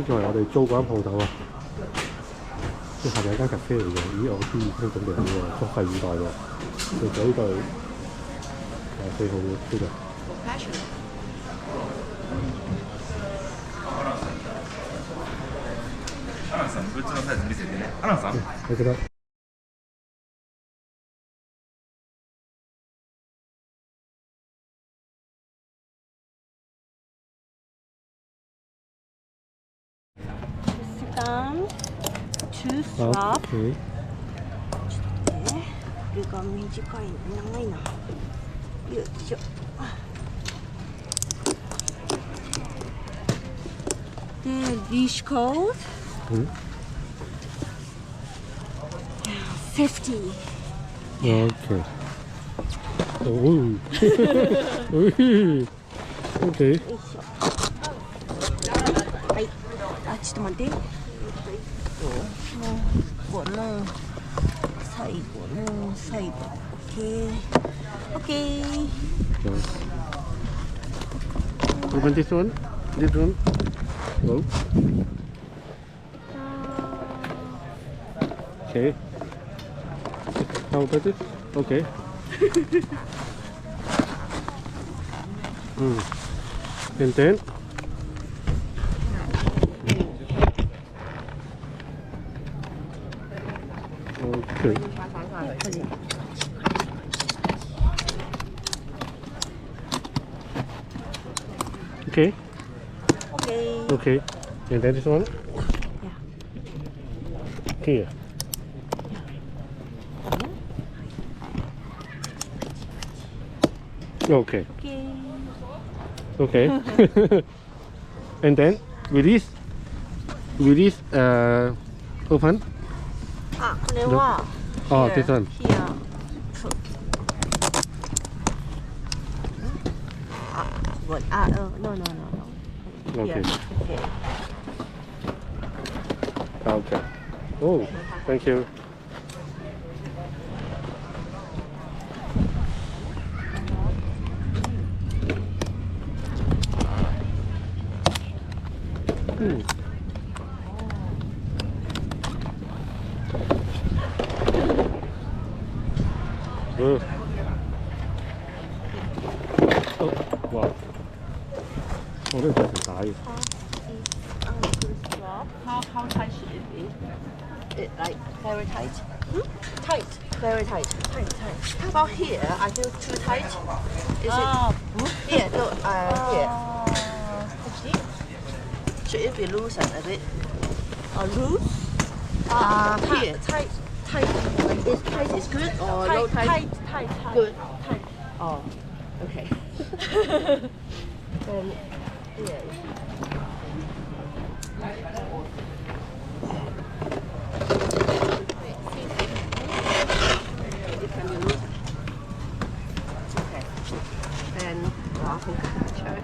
呢個係我哋租嗰間鋪頭啊，即係下面有間 cafe 嚟嘅。咦，我啲已經準備好喎，蓄勢以待喎。除咗呢對4號呢度。アランさん、うちのサイズ見せてね。アランさん。你覺得？ Down, 2 strap. Okay. これが短い長いな。よいしょ。で、leash cord. Safety. Okay. Oh. Okay. よいしょ。はい。あ、ちょっと待って。この最後の最後。OK。Open this one. This one. Go. Okay. How about it? Okay. And then. Okay. Okay. OK。 Okay. And then this one? Yeah. Here. Okay. OK。 Okay. And then release. Release. Open. あ、これは。Oh, this one. Here. あ、ここ。あ、no, no, no, no. Okay. Okay. Okay. Oh, thank you. Oh, wow. Oh, this is nice. How tight should it be? It like very tight. Tight. Very tight. Tight. How about here? I feel too tight. Is it? Here. No. Here. Should it be loosen a bit? Loose? Here. Tight. Is tight is good or no tight? Tight. Good. Tight. Oh. Okay. Then here. Okay. Then I'll show it.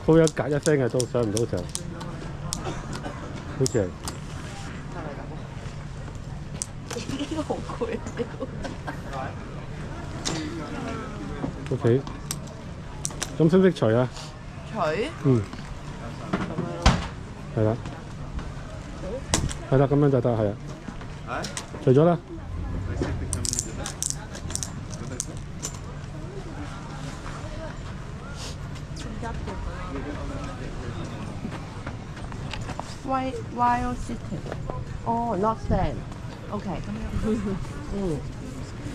Có一格一聲嘅都上唔到上，好似係。呢個好攰。OK。咁識唔識除啊？除？嗯。係啦。係啦，咁樣就得，係啊。除咗啦。While sitting. Oh, not stand. OK.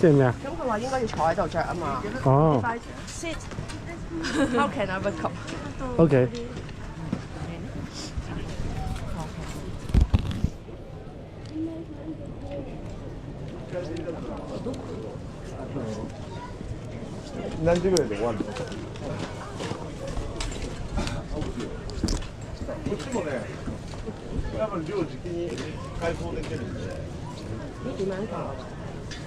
即係咩啊？咁佢話應該要坐喺度着啊嘛。哦。If I sit, how can I wake up? OK。何時ぐらいで終わるの？こっちもね、多分量時期に開放できるんで。點樣講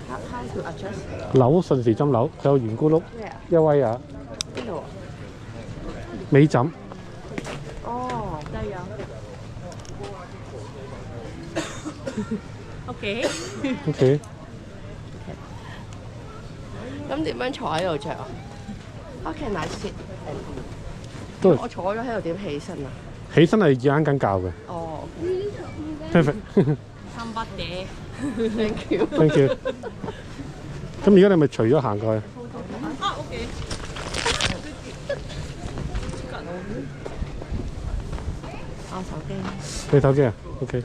？How to adjust？ 樓順時針樓，佢有圓咕碌一位啊，邊度？尾枕。哦，都有。OK。OK。咁點樣坐喺度着啊？Okay, nice sit。都我坐咗喺度點起身啊？起身係晏緊覺嘅。哦。Perfect。Thank you。Thank you。咁而家你咪除咗行過去。啊，OK。我手機。你手機啊 ？OK。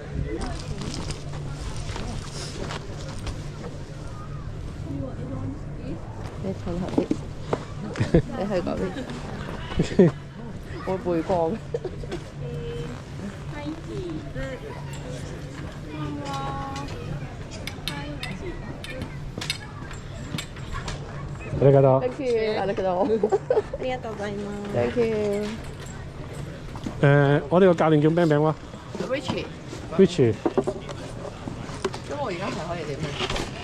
你褪後啲，你去嗰邊，會背光。ありがとう。Thank you，ありがとう。ありがとうございます。 Thank you。我哋個教練叫咩名話 Richie。 咁我而家係可以點咧？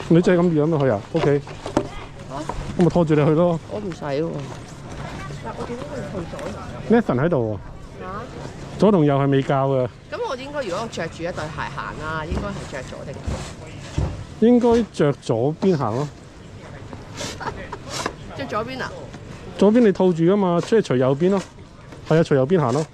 你真係咁樣咪去啊 ？OK。咁咪拖住你去咯。我唔使喎。但我點解會去咗 Nathan 喺度喎。左同右係未教嘅。咁我應該如果我着住一對鞋行啊，應該係着咗定？應該着左邊行咯。着左邊啊？左邊你套住噶嘛，即係隨右邊咯。係啊，隨右邊行咯。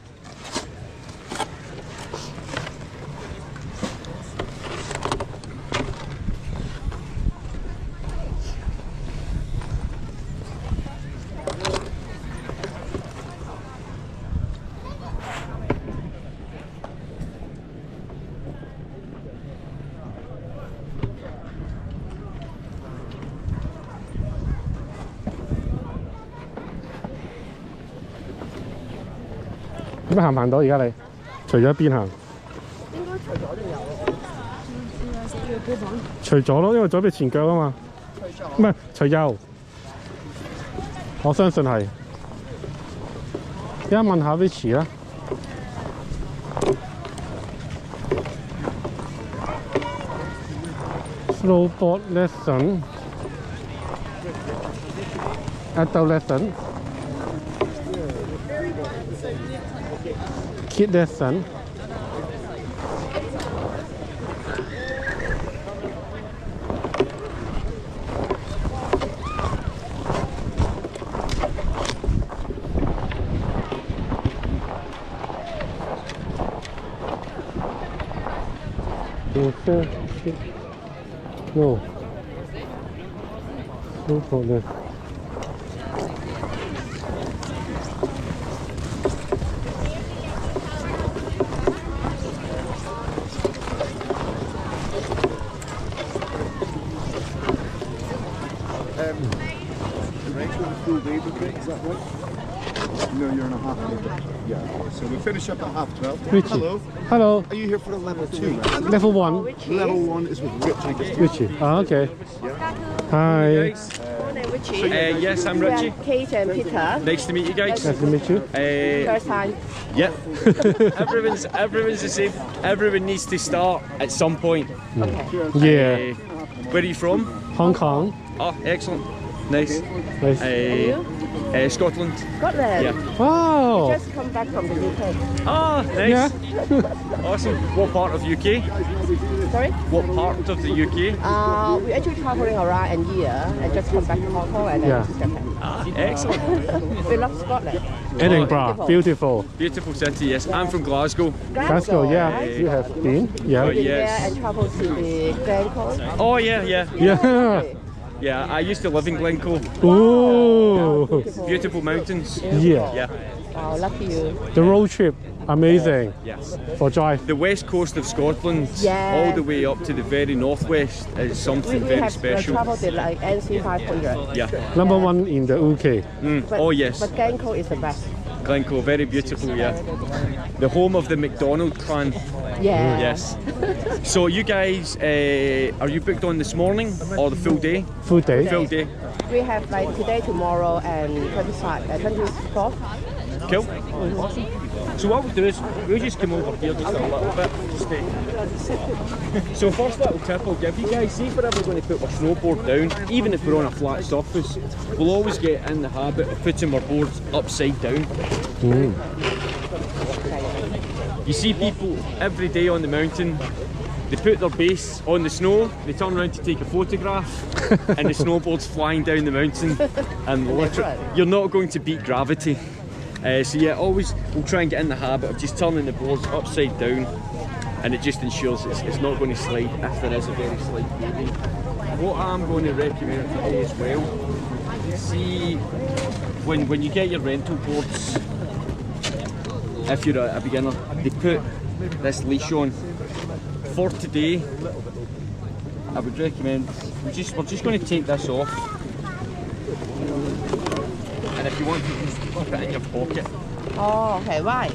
點解行唔行到而家你？除咗一邊行。應該除咗定有？除咗咯，因為左邊前腳啊嘛。除咗。唔係除右。我相信係。而家問下 Vichy 啦。Snowboard lesson, adult lesson, kid lesson. No. No problem. Full day with it, is that right? No, you're in a half day. Yeah. So we finish up at 12:30. Richie. Hello. Hello. Are you here for the level 2? Right? Level 1. Level 1 is with Richie. Richie. Ah, okay. Hi. Richie. Yes, I'm Richie. Kate and Peter. Nice to meet you guys. Nice to meet you. First time. Yeah. everyone's the same. Everyone needs to start at some point. Yeah. Where are you from? Hong Kong. Oh, excellent. Nice. Nice. Scotland. Scotland. Yeah. Wow. Just come back from the UK. Oh, nice. Yeah. Awesome. What part of UK? Sorry? What part of the UK? We actually traveling around a year and just come back to Hong Kong and then Yeah. to Japan. Ah, excellent. We love Scotland. Edinburgh. Beautiful. Beautiful city, yes. I'm from Glasgow. Glasgow. Yeah. You have been. Yeah. Right, Yeah, yes. and travel to the Glencoe. Oh, yeah. Yeah. Yeah, I used to live in Glencoe. Ooh. Beautiful mountains. Yeah. Yeah. Wow, lucky you. The road trip. Amazing. Yes. For drive. The west coast of Scotland, Yeah. all the way up to the very northwest, is something We very have special. traveled the like NC 500. Yeah. Number 1 in the UK. But, Oh, yes. But Glencoe is the best. Glencoe, very beautiful, yeah. The home of the McDonald clan. Yeah. Yes. So you guys, are you booked on this morning or the full day? Full day. Full day. We have like today, tomorrow, and 24th. Cool. Awesome. So what we'll do is we'll just come over here just a little bit. So first little tip I'll give you guys, see if we're ever going to put our snowboard down, even if we're on a flat surface, we'll always get in the habit of putting our boards upside down. You see people every day on the mountain, they put their base on the snow, they turn around to take a photograph and the snowboard's flying down the mountain, and literally, you're not going to beat gravity. So yeah, always we'll try and get in the habit of just turning the boards upside down, and it just ensures it's not going to slide if there is a very slight moving. What I'm going to recommend today as well, see when you get your rental boards, if you're a beginner, they put this leash on. For today, I would recommend we're just going to take this off, and if you want to just put it in your pocket. Oh, okay. Why?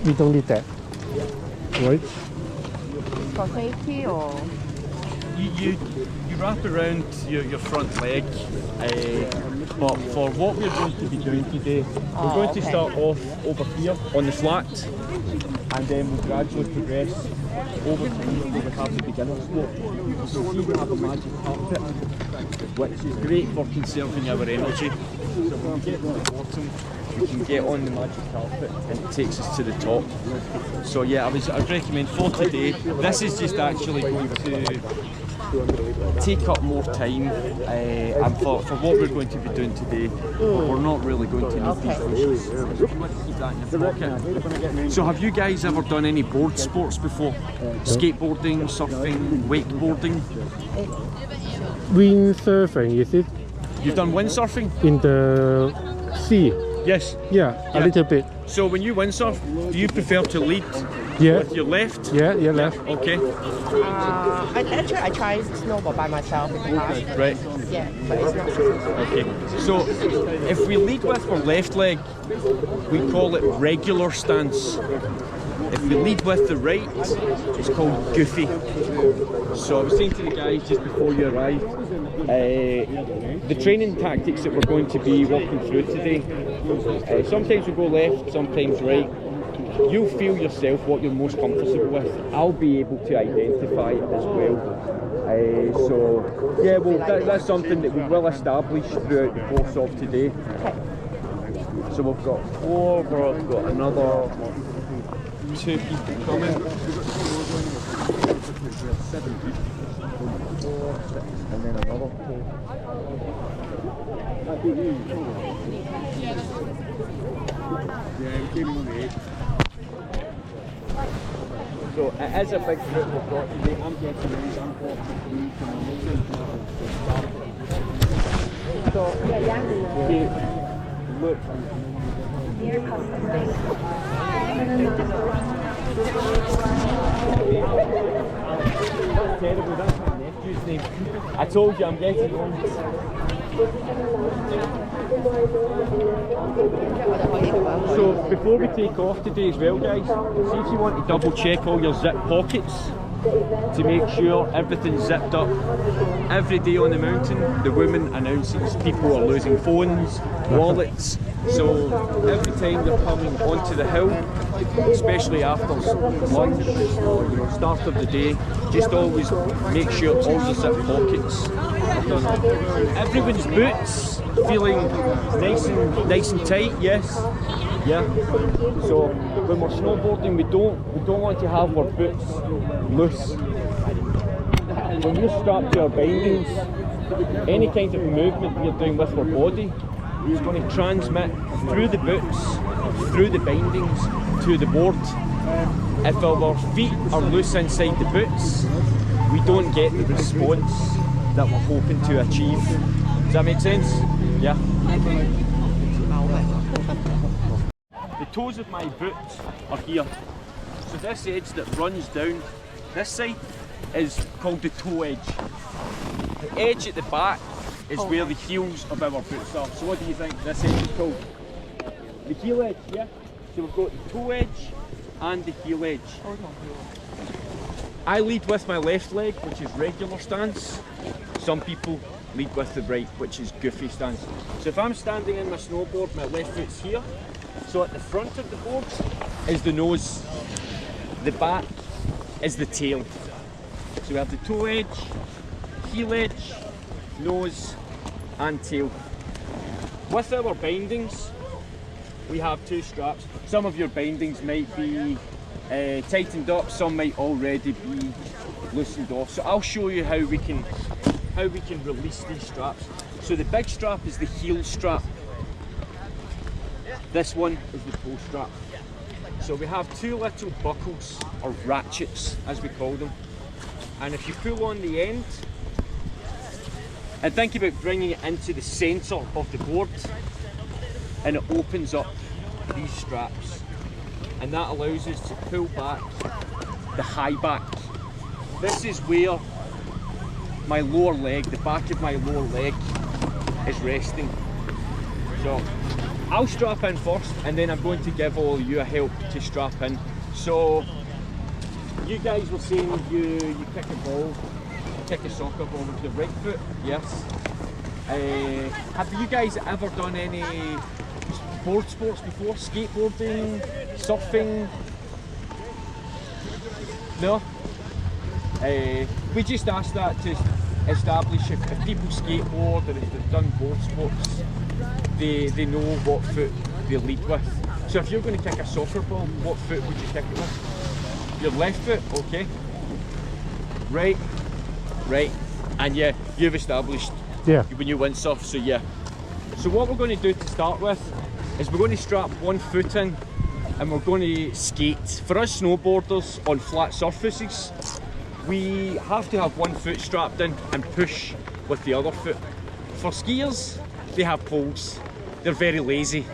We don't need that. Right? For safety or? You wrap around your front leg, but for what we're going to be doing today, we're going to start off over here on the flat, and then we'll gradually progress over time. We would have the beginner slope. So here we have a magic carpet, which is great for conserving our energy. So when we get to the bottom, we can get on the magic carpet and it takes us to the top. So yeah, I'd recommend for today, this is just actually going to take up more time, and for what we're going to be doing today, we're not really going to need these leashes. Keep that in your pocket. So have you guys ever done any board sports before? Skateboarding, surfing, wakeboarding? Windsurfing, is it? You've done windsurfing? In the sea? Yes. Yeah, a little bit. So when you windsurf, do you prefer to lead with your left? Yeah, left. Okay. I tried snowboard by myself in the past. Right. Yeah, but it's not. Okay. So if we lead with our left leg, we call it regular stance. If we lead with the right, it's called goofy. So I was saying to the guys just before you arrived, the training tactics that we're going to be working through today, sometimes we go left, sometimes right. You'll feel yourself what you're most comfortable with. I'll be able to identify it as well. So yeah, well that's something that we will establish throughout the course of today. So we've got 4, we've got another 2 people coming. 4, and then another 2. So it is a big group we've got today. I'm getting these unfortunately from the So look. Here comes the thing. That's terrible, that's my nephew's name. I told you I'm getting on. So before we take off today as well guys, see if you want to double check all your zip pockets to make sure everything's zipped up. Every day on the mountain, the woman announces people are losing phones, wallets. So every time they're coming onto the hill, especially after lunch or start of the day, just always make sure all your zip pockets are done. Everyone's boots feeling nice and tight, yes? Yeah. So when we're snowboarding, we don't want to have our boots loose. When we're strapped to our bindings, any kind of movement we're doing with our body is going to transmit through the boots, through the bindings, to the board. If our feet are loose inside the boots, we don't get the response that we're hoping to achieve. Does that make sense? Yeah? The toes of my boots are here. So this edge that runs down this side is called the toe edge. The edge at the back is where the heels of our boots are. So what do you think this edge is called? The heel edge, yeah? So we've got the toe edge and the heel edge. I lead with my left leg, which is regular stance. Some people lead with the right, which is goofy stance. So if I'm standing in my snowboard, my left foot's here. So at the front of the board is the nose, the back is the tail. So we have the toe edge, heel edge, nose and tail. With our bindings, we have two straps. Some of your bindings might be tightened up, some might already be loosened off. So I'll show you how we can release these straps. So the big strap is the heel strap. This one is the toe strap. So we have two little buckles, or ratchets as we call them. And if you pull on the end, and think about bringing it into the centre of the board, and it opens up these straps. And that allows us to pull back the high back. This is where my lower leg, the back of my lower leg is resting. So I'll strap in first and then I'm going to give all you a help to strap in. So you guys were saying you kick a ball, kick a soccer ball with your right foot, yes. Have you guys ever done any board sports before? Skateboarding, surfing? No? We just asked that to establish if people skateboard or if they've done board sports, they know what foot they lead with. So if you're going to kick a soccer ball, what foot would you kick it with? Your left foot, okay. Right, and yeah, you've established when you windsurf, so yeah. So what we're going to do to start with is we're going to strap one foot in and we're going to skate. For us snowboarders on flat surfaces, we have to have one foot strapped in and push with the other foot. For skiers, they have poles. They're very lazy.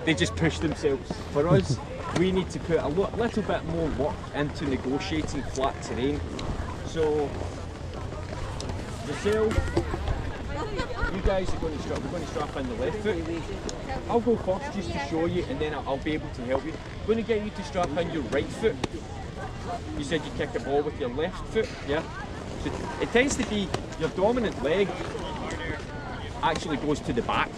They just push themselves. For us, we need to put a little bit more work into negotiating flat terrain. So, yourself, you guys are going to strap in the left foot. I'll go first just to show you, and then I'll be able to help you. I'm going to get you to strap in your right foot. You said you kick a ball with your left foot, yeah? So it tends to be your dominant leg actually goes to the back.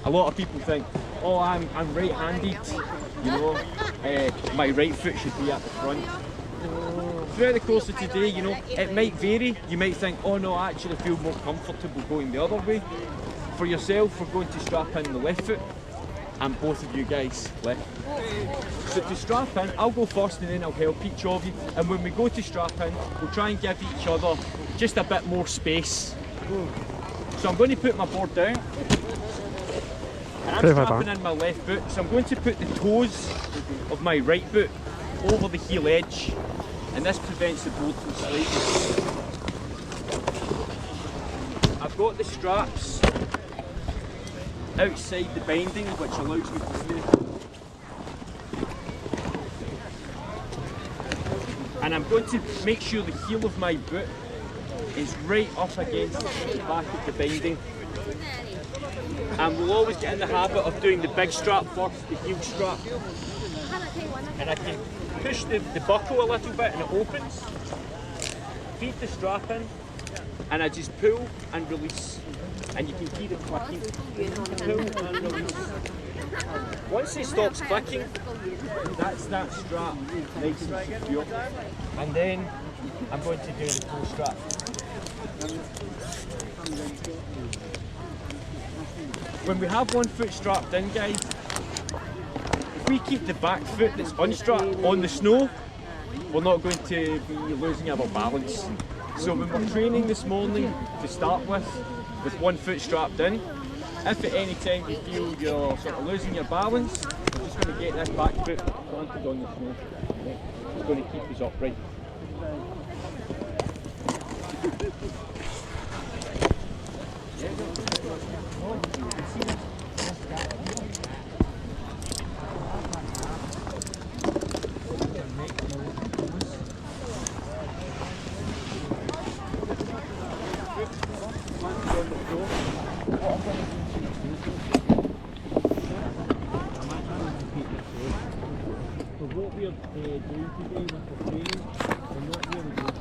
A lot of people think, oh, I'm right-handed, you know, my right foot should be at the front. Throughout the course of today, you know, it might vary. You might think, oh no, I actually feel more comfortable going the other way. For yourself, we're going to strap in the left foot, and both of you guys left. So to strap in, I'll go first and then I'll help each of you. And when we go to strap in, we'll try and give each other just a bit more space. So I'm going to put my board down. And I'm strapping in my left foot, so I'm going to put the toes of my right foot over the heel edge, and this prevents the board from sliding. I've got the straps outside the binding, which allows me to stay. And I'm going to make sure the heel of my boot is right up against the back of the binding. And we'll always get in the habit of doing the big strap first, the heel strap. And I can push the buckle a little bit and it opens. Feed the strap in and I just pull and release. And you can hear it clicking. Pull and release. Once it stops clicking, that's that strap nice and secure. And then I'm going to do the toe strap. When we have one foot strapped in, guys, if we keep the back foot that's unstrapped on the snow, we're not going to be losing our balance. So when we're training this morning to start with one foot strapped in, if at any time you feel you're sort of losing your balance, we're just going to get this back foot planted on the snow. It's going to keep us upright. What we're doing today with the training, we're not really going to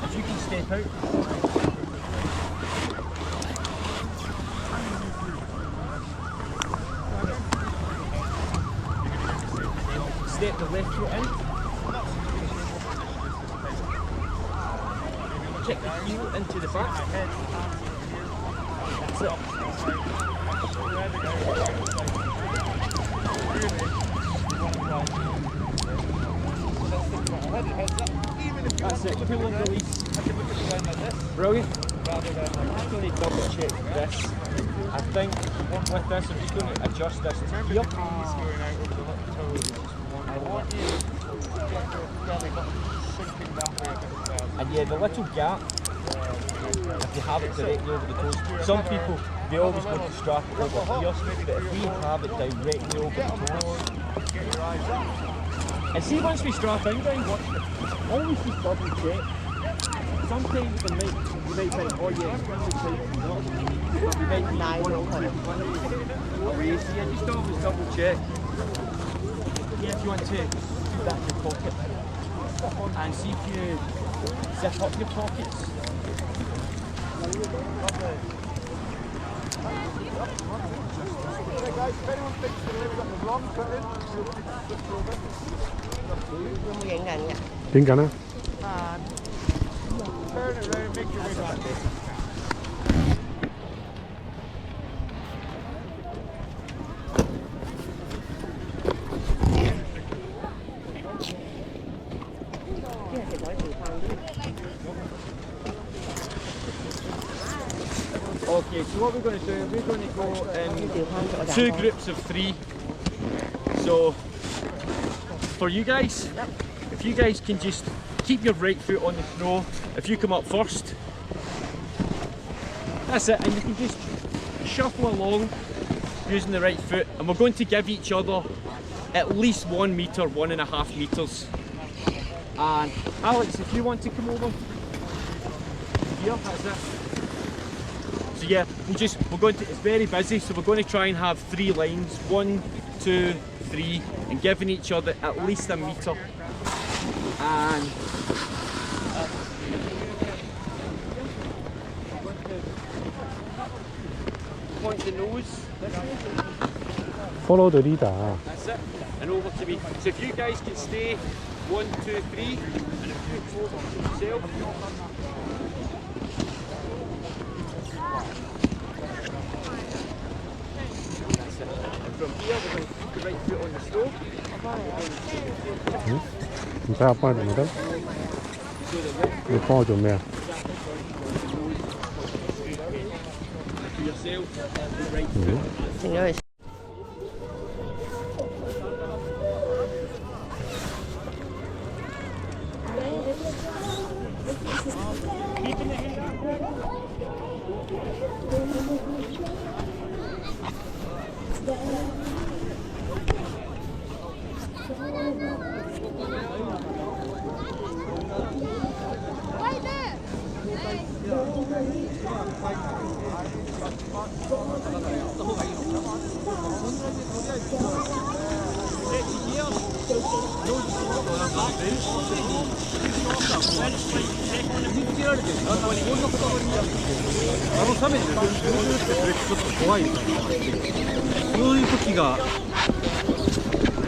If you can step out. Step the left foot in. Kick the heel into the back. That's it. That's it. Pull and release. Brilliant. I'm just going to double check this. I think with this, I'm just going to adjust this to here. And yeah, the little gap, if you have it directly over the toes, some people, they always want to strap it over here, but if we have it directly over the toes, and see once we strap in guys, always just double check. Sometimes you might think, oh yeah, it's really tight, but you might need one or two. So yeah, just always double check. Yeah, if you want to keep that in your pocket, and see if you zip up your pockets.點緊啊？ Turn it around, make your way back. Okay, so what we're going to do, we're going to go in 2 groups of 3. So, for you guys, if you guys can just keep your right foot on the snow, if you come up first, that's it, and you can just shuffle along using the right foot, and we're going to give each other at least 1 metre, 1.5 metres. And Alex, if you want to come over here, that's it. So yeah, we're going to, it's very busy, so we're going to try and have 3 lines, 1, 2, 3, and giving each other at least 1 metre. And point the nose. Follow the leader. That's it. And over to me. So if you guys can stay 1, 2, 3, and if you go over to yourself. That's it. And from here we're going to keep the right foot on the stove. 唔使我幫你咪得？你幫我做咩啊？ To yourself, the right foot. 停咗佢。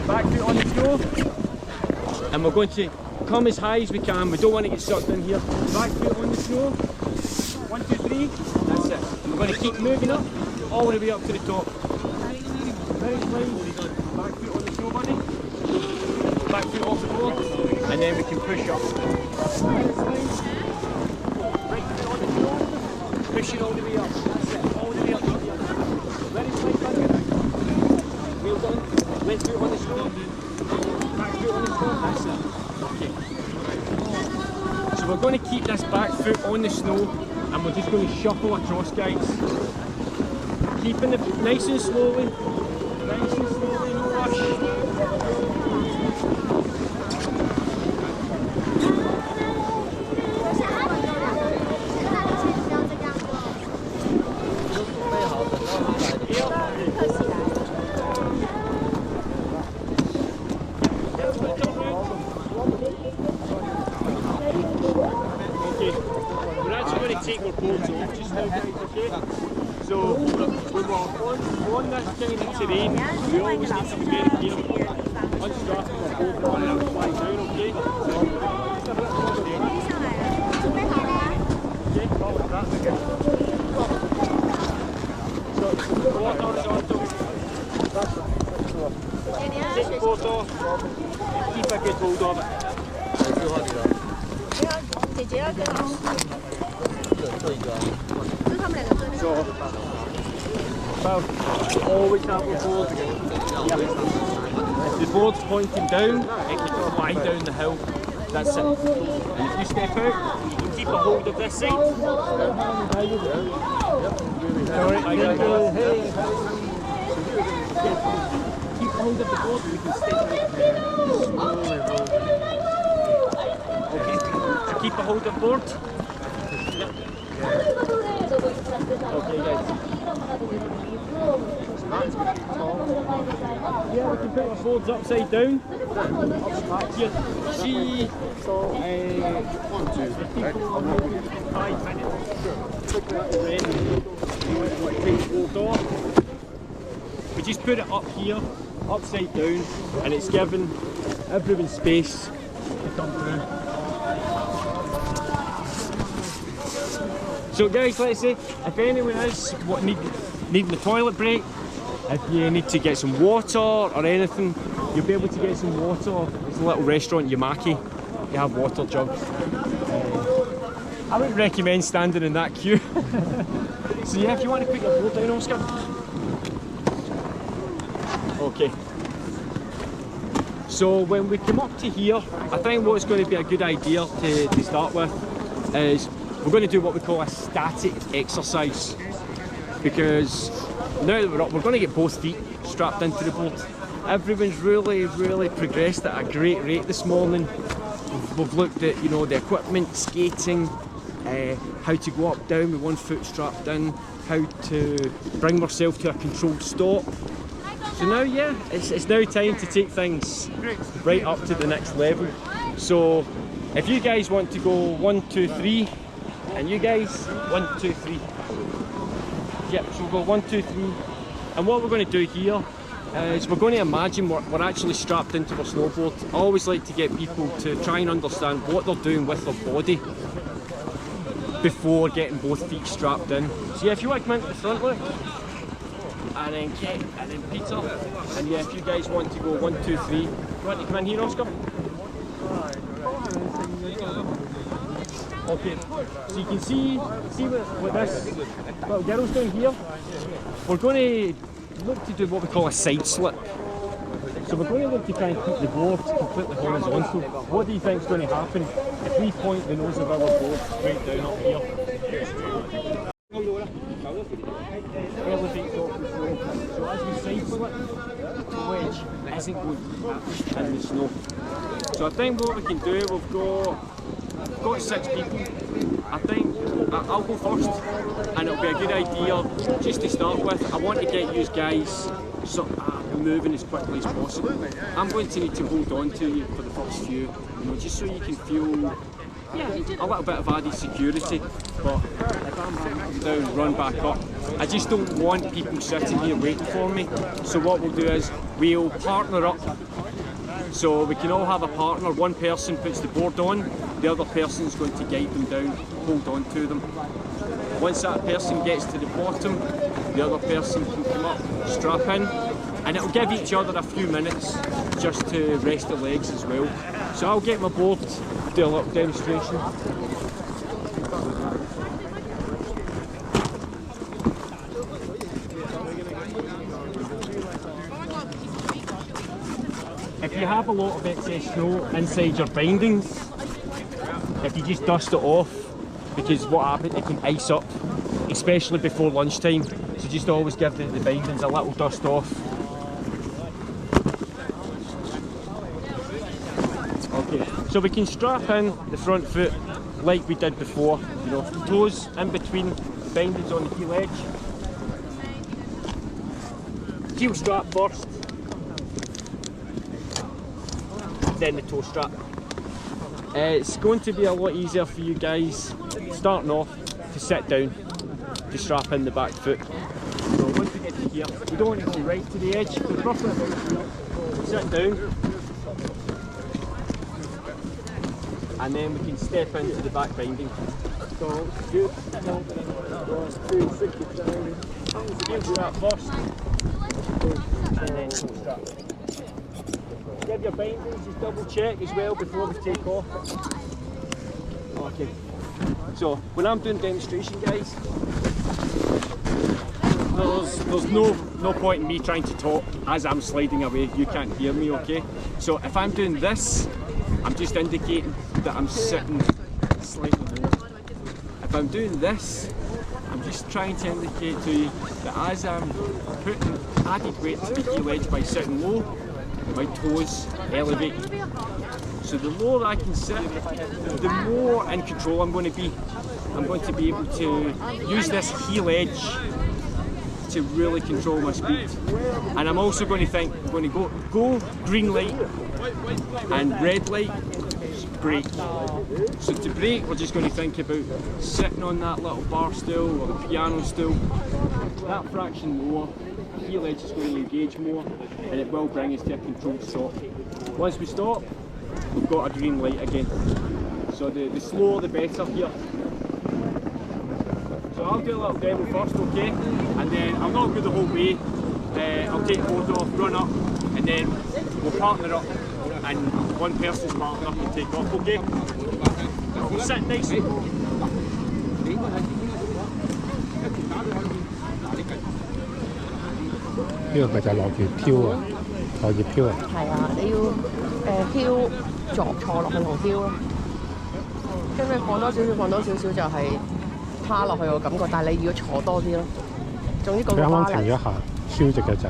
Back foot on the stove, and we're going to come as high as we can. We don't want to get sucked in here. Back foot on the stove. 1, 2, 3. That's it. We're going to keep moving up all the way up to the top. Very slowly. Back foot on the stove, buddy. Back foot off the floor, and then we can push up. Right foot on the stove. Pushing all the way up. That's it. All the way up. Very slight, buddy. Well done. Left foot on the stove. Back foot on the stove. That's it. Okay. So we're going to keep this back foot on the snow, and we're just going to shuffle across, guys. Keeping it nice and slowly. Nice and slowly, no rush. take our boards off just now, guys, okay? So when we're on this kind of terrain, we always need to be very careful. Unstrapping our board and let it fly down, okay? Okay, follow that. So the board horizontal. Take the board off. Keep a good hold of it. So, well, always have the board. If the board's pointing down, it can fly down the hill. That's it. And if you step out, you can keep a hold of this side. Alright, thank you. Keep hold of the board, we can step out. Okay, so keep a hold of the board. Okay, guys. Yeah, we can put our boards upside down. Here, see. 5 minutes. We just put it up here, upside down, and it's given everyone space to come through. So guys, let's say, if anyone is needing the toilet break, if you need to get some water or anything, you'll be able to get some water. There's a little restaurant, Yamaki, you have water jugs. I wouldn't recommend standing in that queue. So yeah, if you want to put your board down, Oscar. Okay. So when we come up to here, I think what's going to be a good idea to start with is we're going to do what we call a static exercise, because now that we're up, we're going to get both feet strapped into the board. Everyone's really progressed at a great rate this morning. We've looked at, you know, the equipment, skating, how to go up down with one foot strapped in, how to bring ourselves to a controlled stop. So now, yeah, it's now time to take things right up to the next level. So if you guys want to go 1, 2, 3, and you guys 1, 2, 3. Yep, so we'll go 1, 2, 3. And what we're going to do here is we're going to imagine we're actually strapped into our snowboard. I always like to get people to try and understand what they're doing with their body before getting both feet strapped in. So yeah, if you want to come into the front, look, and then Kate, and then Peter, and yeah, if you guys want to go 1, 2, 3, you want to come in here, Oscar? Okay, so you can see what this little girl's doing here. We're going to look to do what we call a side slip. So we're going to look to try and keep the board completely horizontal. What do you think is going to happen if we point the nose of our board straight down up here? Elevate off the floor. So as we side slip, the wedge isn't going to be in the snow. So I think what we can do, we've got 6 people. I think I'll go first, and it'll be a good idea just to start with. I want to get you guys sort of moving as quickly as possible. I'm going to need to hold on to you for the first few, you know, just so you can feel a little bit of added security. But if I'm having to come down, run back up, I just don't want people sitting here waiting for me. So what we'll do is we'll partner up. So we can all have a partner. One person puts the board on, the other person's going to guide them down, hold on to them. Once that person gets to the bottom, the other person can come up, strap in, and it'll give each other a few minutes just to rest the legs as well. So I'll get my board, do a little demonstration. If you have a lot of excess snow inside your bindings, if you just dust it off, because what happens, it can ice up, especially before lunchtime. So just always give the bindings a little dust off. Okay, so we can strap in the front foot like we did before, you know, toes in between, bindings on the heel edge. Heel strap first, then the toe strap. It's going to be a lot easier for you guys starting off to sit down to strap in the back foot. So once we get to here, we don't want to go right to the edge, so roughly about here. Sit down, and then we can step into the back binding. So good. We'll do that first, and then strap. Give your bindings, just double check as well before we take off. Okay. So when I'm doing demonstration, guys, there's no point in me trying to talk as I'm sliding away. You can't hear me, okay? So if I'm doing this, I'm just indicating that I'm sitting slightly low. If I'm doing this, I'm just trying to indicate to you that as I'm putting added weight to the heel edge by sitting low, my toes elevate. So the lower I can sit, the more in control I'm going to be. I'm going to be able to use this heel edge to really control my speed. And I'm also going to think, I'm going to go green light and red light, brake. So to brake, we're just going to think about sitting on that little bar stool or the piano stool. That fraction lower, heel edge is going to engage more, and it will bring us to a controlled stop. Once we stop, we've got a green light again. So the slower the better here. So I'll do a little demo first, okay? And then I'll not go the whole way. I'll take the load off, run up, and then we'll partner up, and one person's partner up and take off, okay? Sit nicely. 呢個咪就係落葉漂啊，落葉漂啊。係啊，你要漂坐落去同漂咯，跟住放多少少就係趴落去個感覺，但係你要坐多啲咯。總之嗰個 balance。佢啱啱停咗一下，超直嘅就。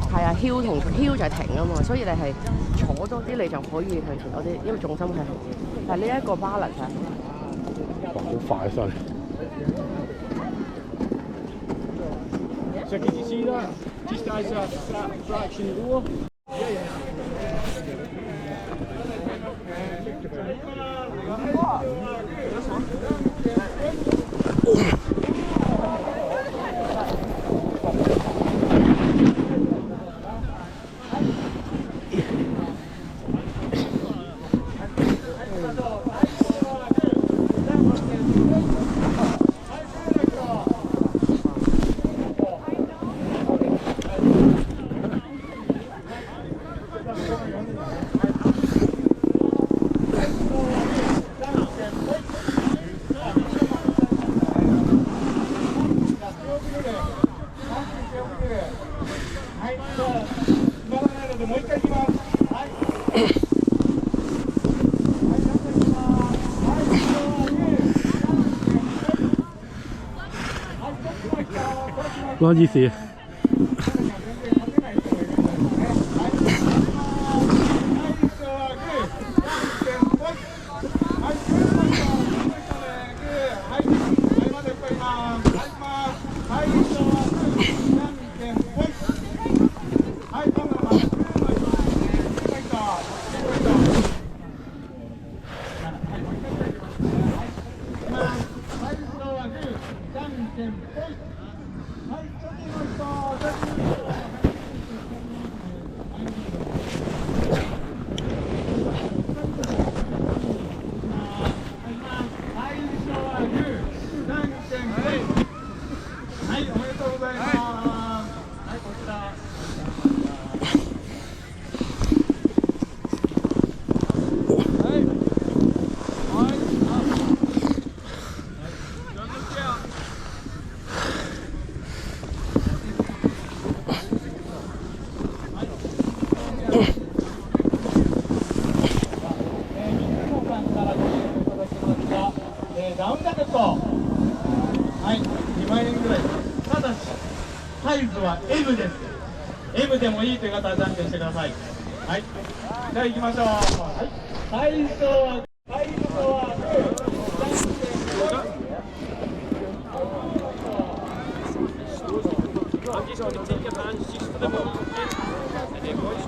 係啊，hill 同 hill 就係停啊嘛，所以你係坐多啲，你就可以去停多啲，因為重心係。但係呢一個 balance 係。哇！好快真係。So can you see that? Just as a fraction lower. Not easy. M です。M でもいいという方はじゃんけんしてください。はい。じゃあ行きましょう。はい。最初はグー。I'm just going to take your hands just for the moment, okay? And then watch.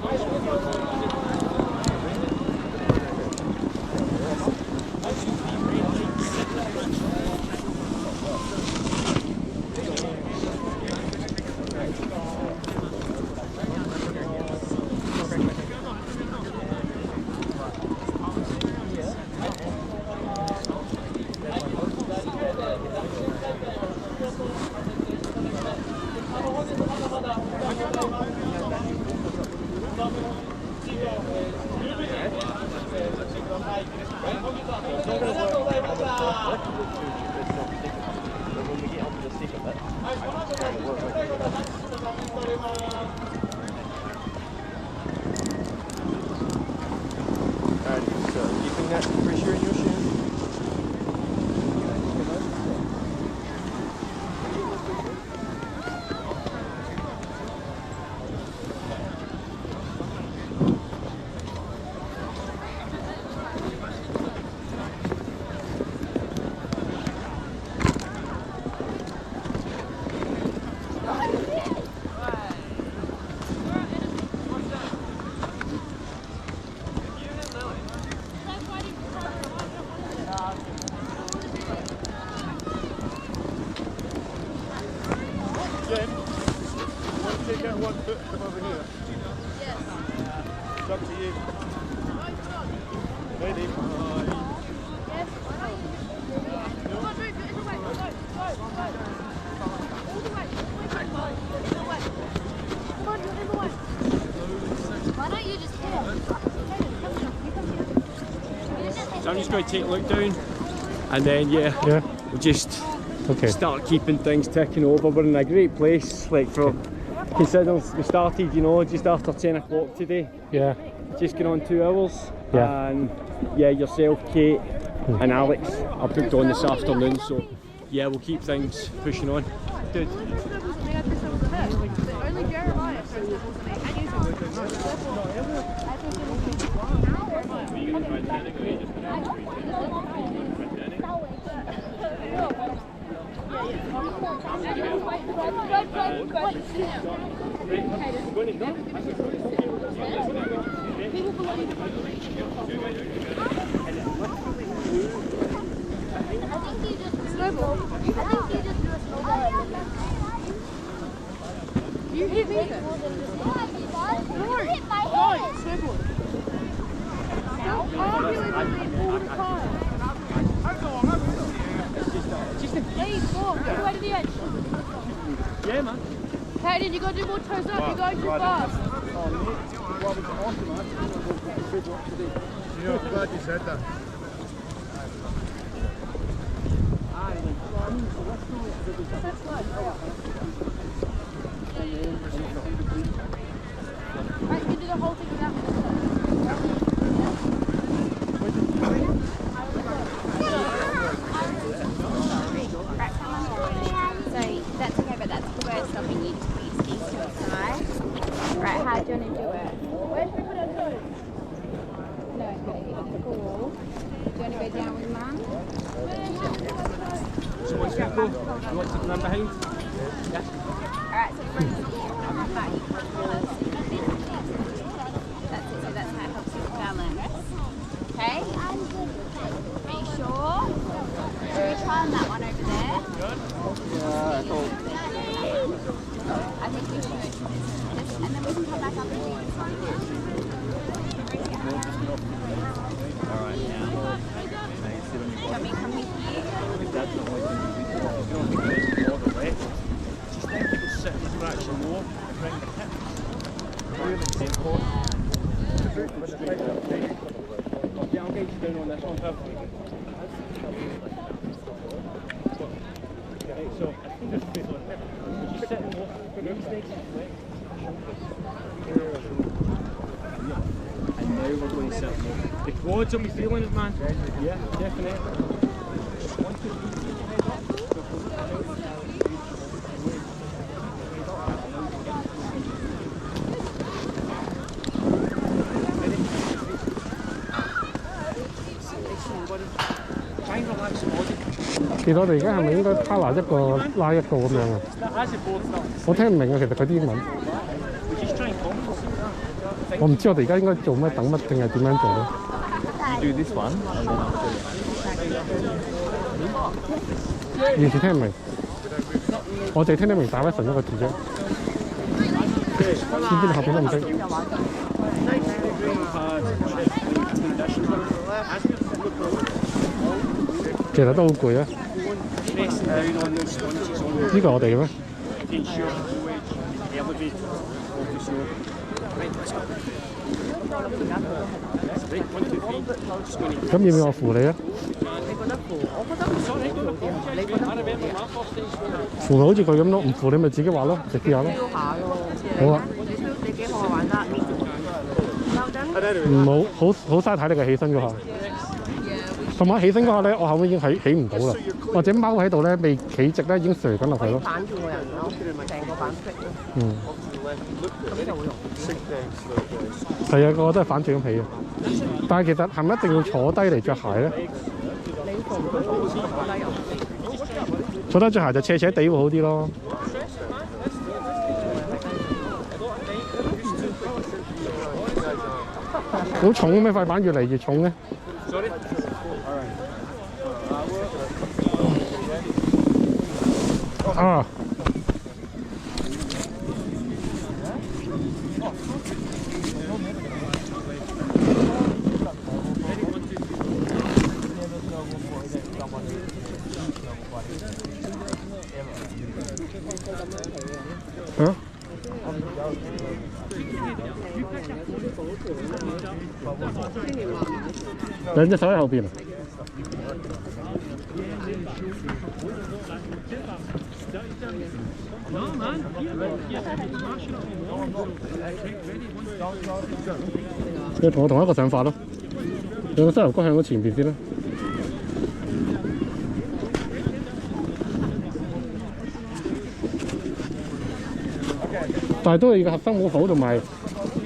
One foot from over here. Yes. It's up to you. Ready? Yes. Come on, move. Go. All the way. Come on, you're in the way. Why don't you just hit it? So I'm just going to take a look down, and then we'll just start keeping things ticking over. We're in a great place, like for. Considering we started, just after 10 o'clock today. Yeah. Just going on 2 hours. Yeah. And yourself, Kate, and Alex are booked on this afternoon. So we'll keep things pushing on. Dude. Only Jeremiah. You hit me. You hit my head. Stop arguing with me all the time. Please, go to the edge. Yeah, man. Hayden, you got to do more toes up. You're going too fast. You know, I'm glad you said that. Right, you can do the whole thing without me. So that's okay, but that's the way of stopping you. Just put your skis to the side. Right, how do you want to do it? Where should we put our toes? No, okay, cool. Do you want to go down with Mum? So once we go, you want to keep them behind? Yeah. Alright, so bring it here. I'm back. That's it, so that's how it helps you balance. Okay? Are you sure? Should we try on that one over there? I think we should. Just, and then we can come back up and do this one again. Alright, now. Do you want me to come with you? That's the only thing you do. You don't think it's all the way. Just think you can sit and scratch and more and bring the hip. Really take hold. Yeah, I'll get you down on this one, Pip. Okay, so I think there's space on hip. Would you sit and walk through the snakes and flex? And now we're going to sit more. The quads, are we feeling it, man? Yeah, definitely.其實我哋而家係咪應該趴埋一個拉一個咁樣啊？我聽唔明啊，其實佢啲英文。我唔知我哋而家應該做乜等乜定係點樣做咧 Do this one. 完全聽唔明。我淨係聽得明大威神一個字啫。邊邊後邊都唔識。其實都好攰啊！呢個係我哋嘅咩？咁要唔要我扶你啊？你覺得扶？我覺得扶好啲。你覺得扶咪好似佢咁咯，唔扶你咪自己滑咯，直接下咯。飄下咯。好啊。你幾號玩得？唔好嘥體力嘅起身嗰下。同埋起身嗰下咧，我後尾已經起唔到啦，或者踎喺度咧，未企直咧，已經垂緊落去咯。反住個人咯，成個板壁咯。嗯。咁就會容易。係啊，個個都係反轉咁起啊。但係其實係咪一定要坐低嚟着鞋咧？你坐低又坐低着鞋就斜斜地會好啲咯。好重咩？塊板越嚟越重咧。啊！啊？兩隻手喺後邊啊！你同我同一個想法咯，兩個膝頭哥向咗前邊先啦。但係都係個核心好好，同埋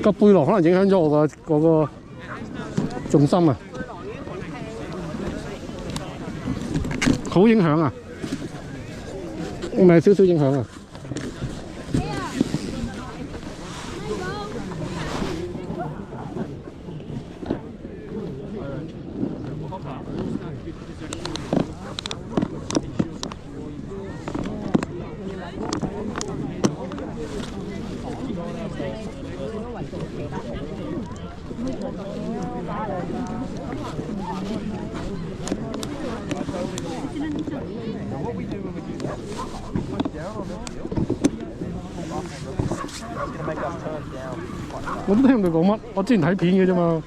個背囊可能影響咗我個重心啊，好影響啊，唔係少少影響啊。我都聽唔到講乜，我之前睇片嘅啫嘛。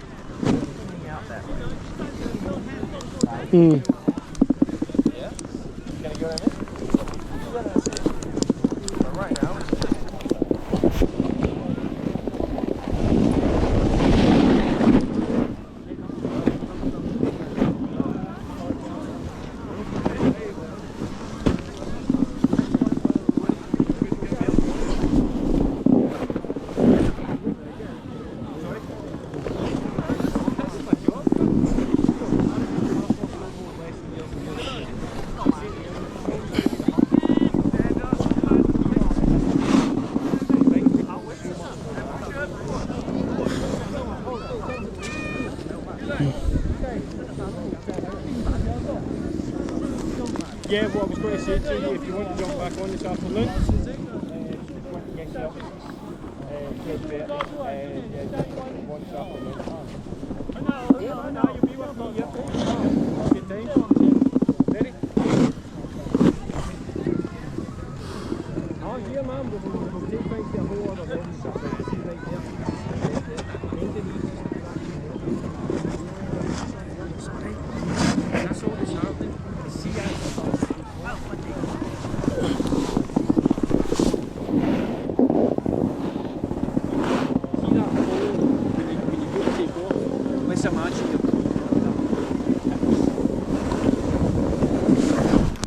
嗯。Yeah, what I was going to say to you, if you want to jump back on this afternoon, yes, yeah. You'll be with me, yeah. Good time. Ready? Oh, yeah, man, we'll take things to a whole other level. See right there. That's all that's happening. The sea ice.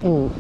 Oh.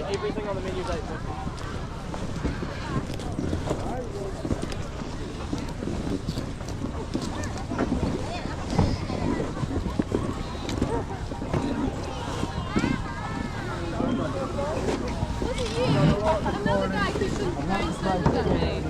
Everything on the menu is $8.50. Another guy keeps on going slowly at me.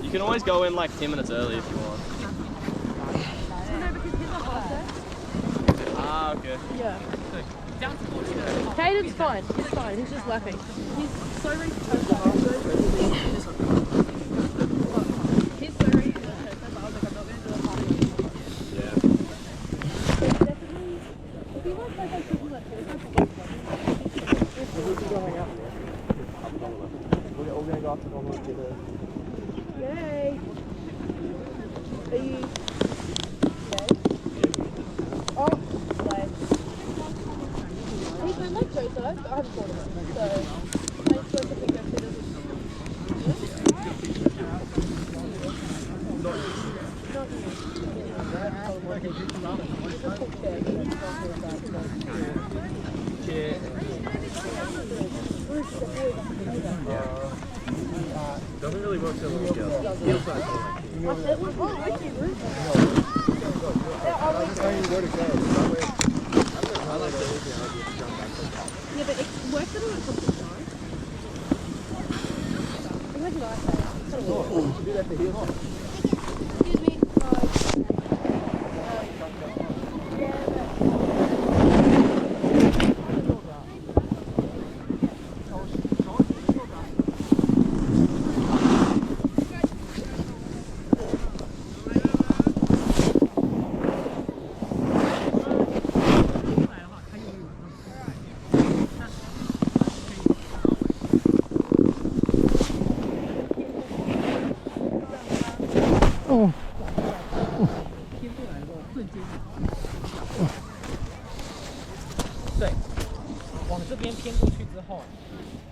You can always go in like 10 minutes early if you want. Ah, okay. Yeah. Caden's fine. He's fine. He's just laughing. He's so ready to turn up. He's so ready to turn up. I was like, I'm not going to do a party. Yeah. Definitely. If you want to go to the We're all going to go up to Normal together. Yay! Are you okay? Oh, nice. He's my leg shows though, but I haven't thought of it. So, I'm supposed to pick up the Doesn't really work so well together. Yeah, but it works at all at the time. Imagine I say that. Excuse me.对，往这边偏过去之后，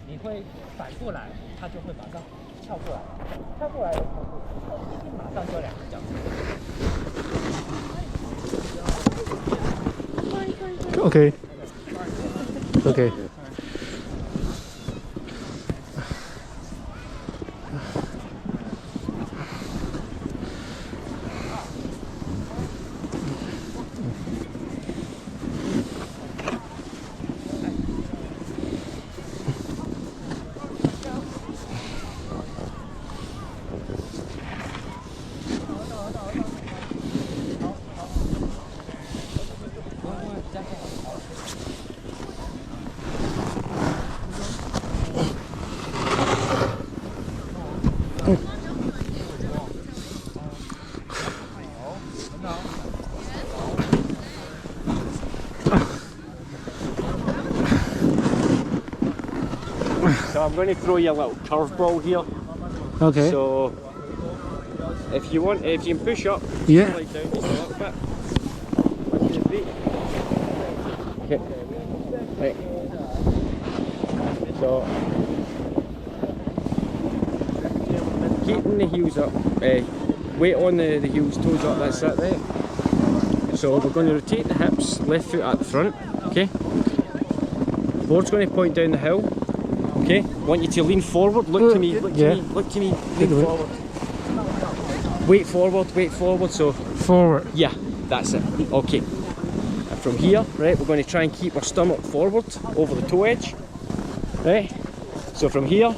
你会反过来，它就会马上跳过来，跳过来，马上就2只脚。OK。OK。So I'm going to throw you a little curveball here. Okay. So if you want, if you can push up, Yeah. slide down just a little bit. 1, 2, 3. Okay. Right. So keeping the heels up, weight on the heels, toes up. That's it, right? So we're going to rotate the hips, left foot at the front. Okay. Board's going to point down the hill. Okay, want you to lean forward, look to me, look to me, look to me, lean forward. Weight forward, so... Forward. Yeah, that's it, okay. And from here, right, we're going to try and keep our stomach forward, over the toe edge. Right, so from here,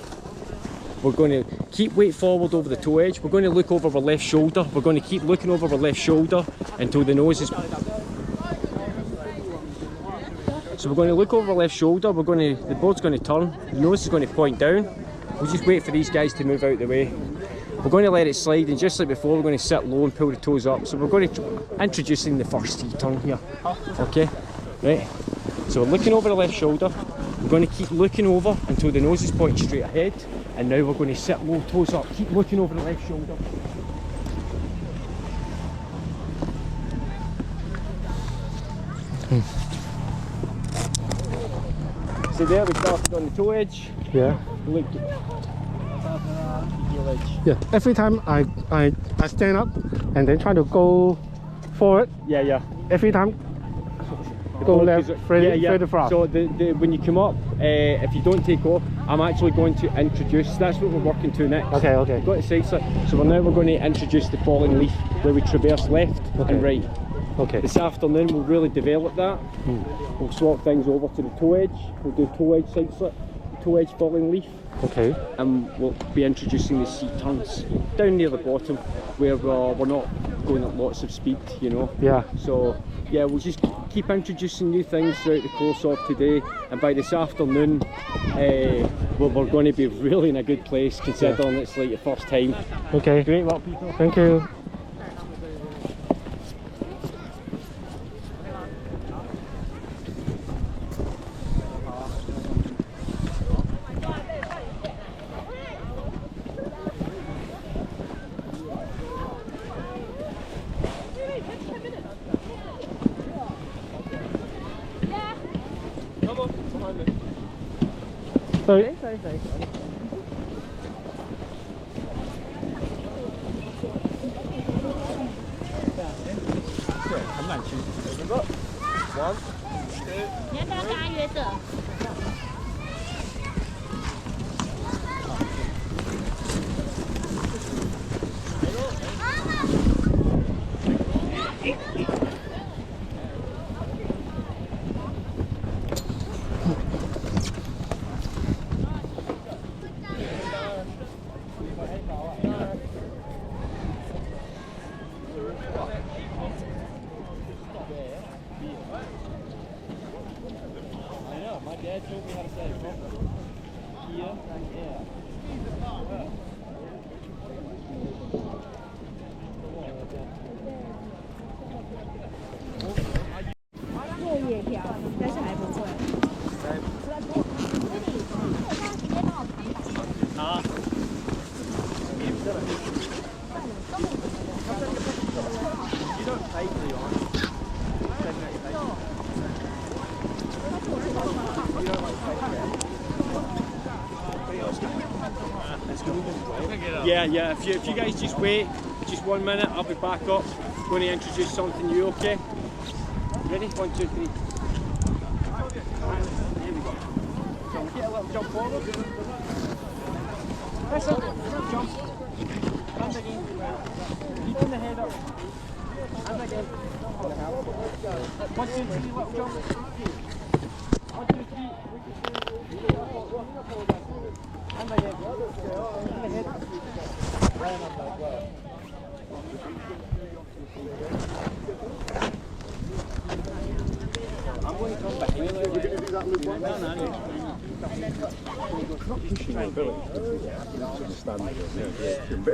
we're going to keep weight forward over the toe edge. We're going to look over our left shoulder. We're going to keep looking over our left shoulder until the nose is... So we're going to look over our left shoulder, the board's going to turn, the nose is going to point down. We'll just wait for these guys to move out the way. We're going to let it slide, and just like before, we're going to sit low and pull the toes up. So we're going to introducing the first turn here. Okay, right. So we're looking over the left shoulder. We're going to keep looking over until the nose is pointing straight ahead. And now we're going to sit low, toes up. Keep looking over the left shoulder. So there we started on the toe edge. Yeah. Look. Heel edge. Yeah. Every time I stand up and then try to go forward. Yeah. Every time go left, further front. So when you come up, if you don't take off, I'm actually going to introduce. That's what we're working to next. Okay. We've got to side slip. So we're going to introduce the falling leaf, where we traverse left and right. Okay. This afternoon we'll really develop that. We'll swap things over to the toe edge. We'll do toe edge side slip, toe edge falling leaf. Okay. And we'll be introducing the C turns down near the bottom, where we're not going at lots of speed, you know. Yeah. So yeah, we'll just keep introducing new things throughout the course of today, and by this afternoon we're going to be really in a good place, considering it's like your first time. Okay. Great work, people. Thank you. Sorry. 很满区。你要不要跟他约着？ Yeah, if you guys just wait just 1 minute, I'll be back up. I'm going to introduce something new, okay? Ready? 1, 2, 3. Here we go. So get a little jump forward. Listen, jump. And again. Keeping the head up. And again. 1, 2, 3, little jump. 1, 2, 3. And again. And the head. I'm going to come back. We're going to do that loop one. No. But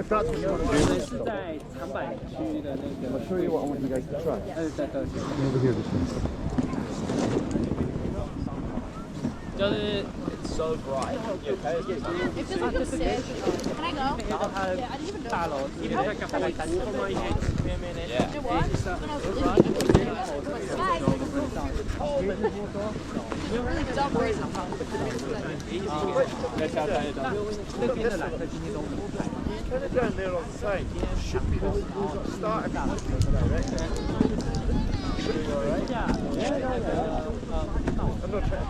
if that's what you want to do, 是在长板区的那个。I'll show you what I want you guys to try. Over here, this one. 就是 it's so bright. It feels like a sick. Can I go? Yeah, I didn't even know. 大楼，你看看看，单车吗？ You know what? When I was living in the sky, you really don't worry sometimes. 那边的缆车今天都没开。 Kind of down there on the side. Should be the start of that. I'm not trying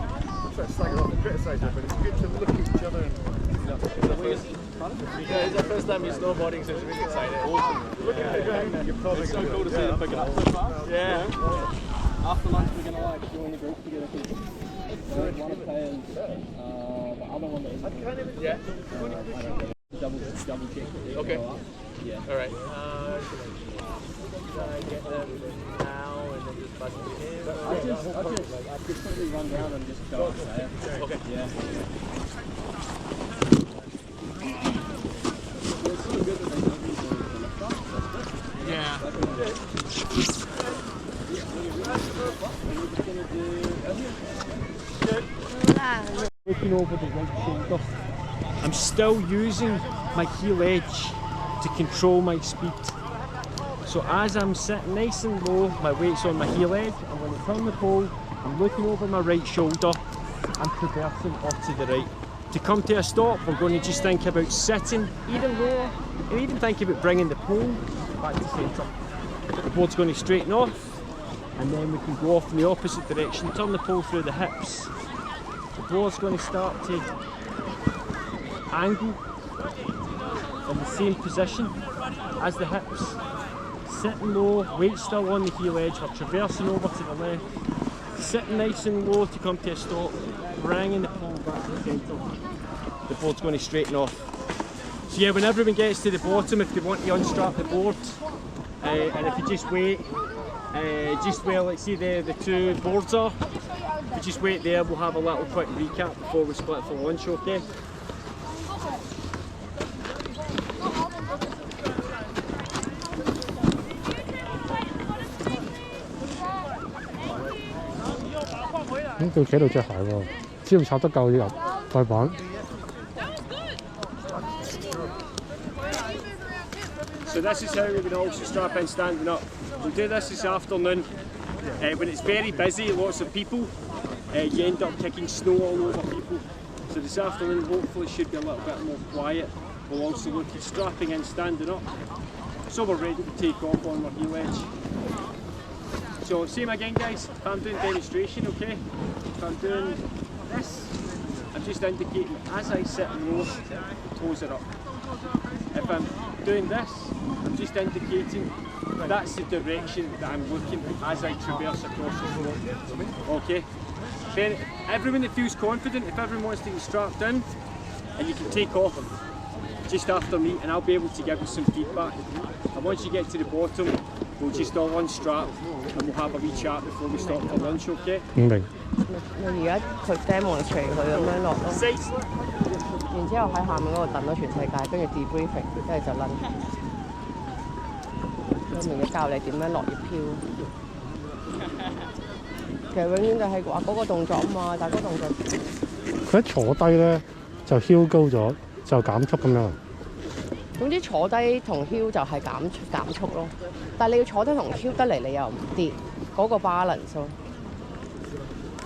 to slag it off and criticise it, but it's good to look at each other. Yeah, it's the first time you're snowboarding, so it's really exciting. Look at it. You're probably It's so cool to see it picking up so fast. Yeah. After lunch, we're gonna like join the group together. One playing, the other one that is. Yeah. Double check. Okay. Yeah. All right. Get them now and then just buzz it in. I'll just quickly run down and just go outside. Okay. Yeah. Looking over the right shoulder. I'm still using my heel edge to control my speed. So as I'm sitting nice and low, my weight's on my heel edge, and when I turn the pole, I'm looking over my right shoulder, I'm traversing off to the right. To come to a stop, we're going to just think about sitting either lower, and even think about bringing the pole back to centre. The board's going to straighten off, and then we can go off in the opposite direction, turn the pole through the hips. The board's going to start to angle in the same position as the hips. Sitting low, weight still on the heel edge, we're traversing over to the left. Sitting nice and low to come to a stop, bringing the pole back to the centre. The board's going to straighten off. So yeah, when everyone gets to the bottom, if they want to unstrap the board, and if you just wait, just where, let's see the two boards are, if you just wait there, we'll have a little quick recap before we split for lunch, okay?要企喺度着鞋喎，只要插得夠入再板。So this is how we would also strap in standing up. We'll do this afternoon. When it's very busy, lots of people, you end up kicking snow all over people. So this afternoon hopefully should be a little bit more quiet. We'll also look at strapping in standing up. So we're ready to take off on our heel edge. So same again guys, if I'm doing demonstration, okay? If I'm doing this, I'm just indicating as I sit low, toes are up. If I'm doing this, I'm just indicating that's the direction that I'm looking as I traverse across the floor. Okay? Then everyone that feels confident, if everyone wants to get strapped in, and you can take off just after me and I'll be able to give you some feedback. And once you get to the bottom, we'll just all unstrap and we'll have a wee chat before we stop for lunch, okay? 唔明。而家佢 demonstrate 佢咁樣落咯， Sights. 然之後喺下面嗰度等咗全世界，跟住 debriefing， 跟住就撚。佢明嘅教你點樣落葉飄。其實永遠就係話嗰個動作啊嘛，但係嗰個動作。佢一坐低咧就囂高咗，就減速咁樣。總之坐低同囂就係減速咯，但係你要坐低同囂得嚟，你又唔跌嗰個 balance 咯。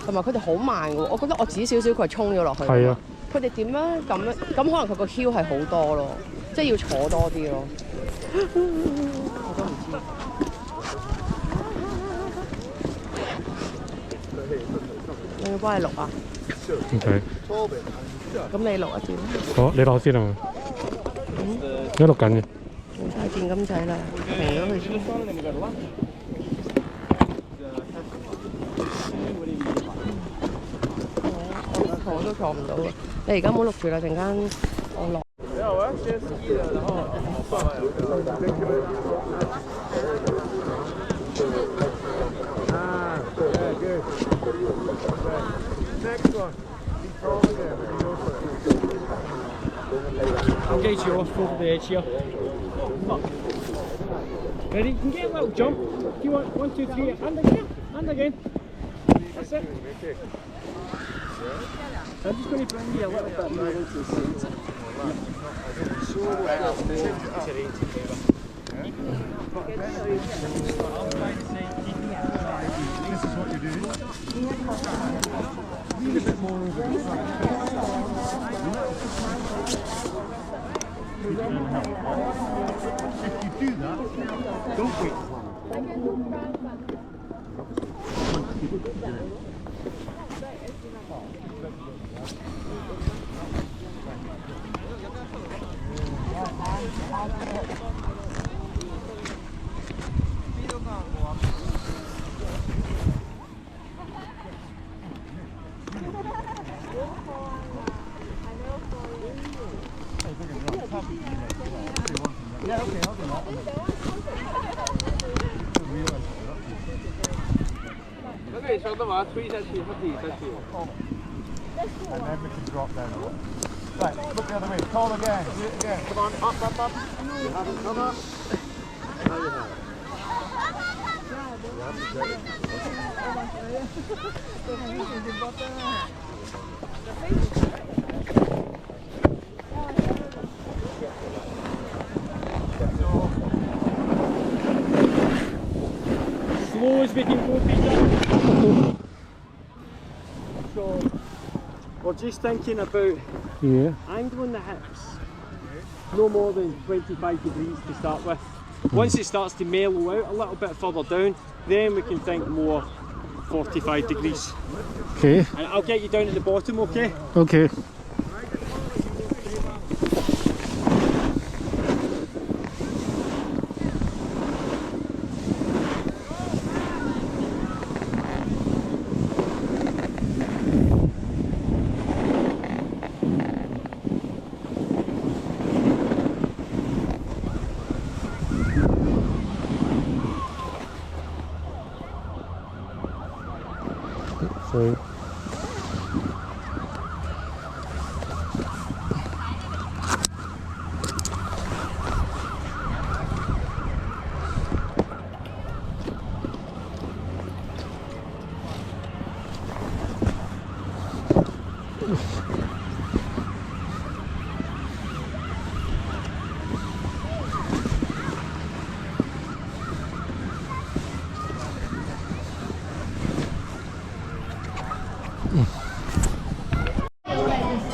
同埋佢哋好慢嘅喎，我覺得我指少少佢係衝咗落去。係啊。佢哋點樣咁樣？咁可能佢個囂係好多咯，即係要坐多啲咯。我都唔知。我要幫你錄啊。OK。咁你錄一段。好，你攞先啊。而家錄緊嘅。冇晒電咁滯啦，停咗佢先。我都坐唔到嘅，你而家唔好錄住啦，陣間我落。我要先ski的，然後放完。Good. Next one. I'll get you off over the edge here. Up. Ready? You can get a little jump. Do you want 1, 2, 3, and again, and again. That's it. So I'm just going to bring you a little bit more into the centre. This is what you're doing. Lean a bit more over the side. If you do that, don't wait long. Yeah, okay, I'll do that. And then we can drop down a little. Right, look the other way. Call again. Do it again. Come on, up, up, up. You haven't come up. Now you have. Slow as we can go, Peter. So, we're just thinking about angling the hips no more than 25 degrees to start with. Once it starts to mellow out a little bit further down, then we can think more 45 degrees. Okay. And I'll get you down at the bottom, okay? Okay. So